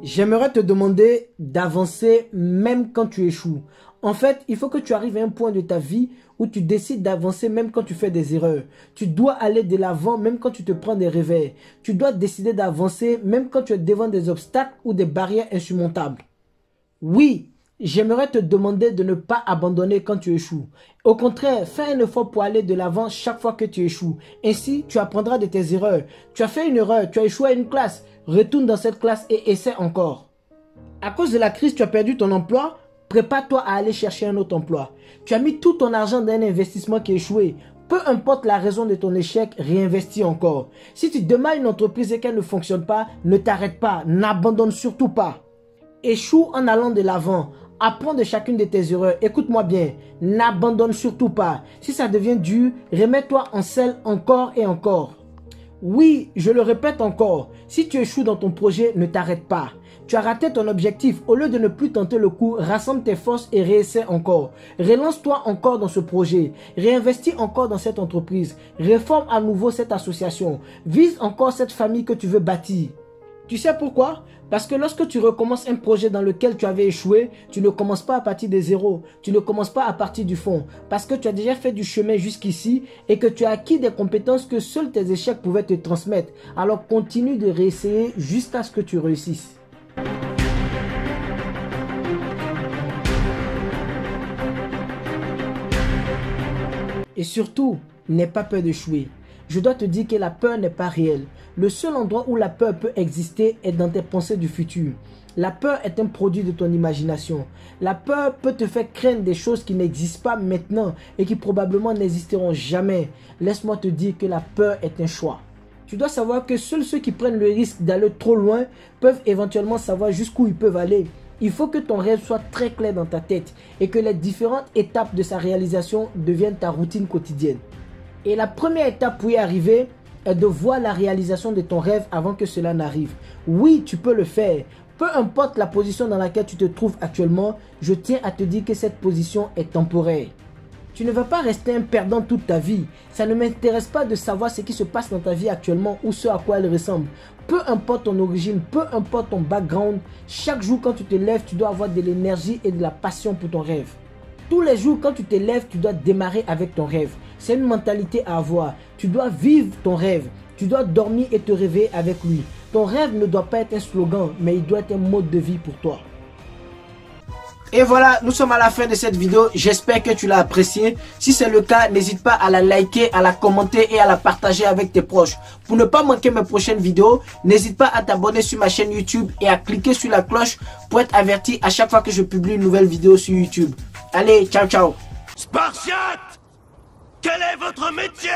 J'aimerais te demander d'avancer même quand tu échoues. En fait, il faut que tu arrives à un point de ta vie où tu décides d'avancer même quand tu fais des erreurs. Tu dois aller de l'avant même quand tu te prends des revers. Tu dois décider d'avancer même quand tu es devant des obstacles ou des barrières insurmontables. Oui, j'aimerais te demander de ne pas abandonner quand tu échoues. Au contraire, fais un effort pour aller de l'avant chaque fois que tu échoues. Ainsi, tu apprendras de tes erreurs. Tu as fait une erreur, tu as échoué à une classe. Retourne dans cette classe et essaie encore. À cause de la crise, tu as perdu ton emploi. Prépare-toi à aller chercher un autre emploi. Tu as mis tout ton argent dans un investissement qui a échoué. Peu importe la raison de ton échec, réinvestis encore. Si tu démarres une entreprise et qu'elle ne fonctionne pas, ne t'arrête pas, n'abandonne surtout pas. Échoue en allant de l'avant. Apprends de chacune de tes erreurs. Écoute-moi bien, n'abandonne surtout pas. Si ça devient dur, remets-toi en selle encore et encore. Oui, je le répète encore, si tu échoues dans ton projet, ne t'arrête pas. Tu as raté ton objectif. Au lieu de ne plus tenter le coup, rassemble tes forces et réessaie encore. Relance-toi encore dans ce projet. Réinvestis encore dans cette entreprise. Réforme à nouveau cette association. Vise encore cette famille que tu veux bâtir. Tu sais pourquoi? Parce que lorsque tu recommences un projet dans lequel tu avais échoué, tu ne commences pas à partir de zéro. Tu ne commences pas à partir du fond. Parce que tu as déjà fait du chemin jusqu'ici et que tu as acquis des compétences que seuls tes échecs pouvaient te transmettre. Alors continue de réessayer jusqu'à ce que tu réussisses. Et surtout, n'aie pas peur d'échouer. Je dois te dire que la peur n'est pas réelle. Le seul endroit où la peur peut exister est dans tes pensées du futur. La peur est un produit de ton imagination. La peur peut te faire craindre des choses qui n'existent pas maintenant et qui probablement n'existeront jamais. Laisse-moi te dire que la peur est un choix. Tu dois savoir que seuls ceux qui prennent le risque d'aller trop loin peuvent éventuellement savoir jusqu'où ils peuvent aller. Il faut que ton rêve soit très clair dans ta tête et que les différentes étapes de sa réalisation deviennent ta routine quotidienne. Et la première étape pour y arriver est de voir la réalisation de ton rêve avant que cela n'arrive. Oui, tu peux le faire. Peu importe la position dans laquelle tu te trouves actuellement, je tiens à te dire que cette position est temporaire. Tu ne vas pas rester un perdant toute ta vie. Ça ne m'intéresse pas de savoir ce qui se passe dans ta vie actuellement ou ce à quoi elle ressemble. Peu importe ton origine, peu importe ton background, chaque jour quand tu te lèves, tu dois avoir de l'énergie et de la passion pour ton rêve. Tous les jours quand tu te lèves, tu dois démarrer avec ton rêve. C'est une mentalité à avoir. Tu dois vivre ton rêve. Tu dois dormir et te réveiller avec lui. Ton rêve ne doit pas être un slogan, mais il doit être un mode de vie pour toi. Et voilà, nous sommes à la fin de cette vidéo. J'espère que tu l'as appréciée. Si c'est le cas, n'hésite pas à la liker, à la commenter et à la partager avec tes proches. Pour ne pas manquer mes prochaines vidéos, n'hésite pas à t'abonner sur ma chaîne YouTube et à cliquer sur la cloche pour être averti à chaque fois que je publie une nouvelle vidéo sur YouTube. Allez, ciao ciao. Spartiate! Quel est votre métier?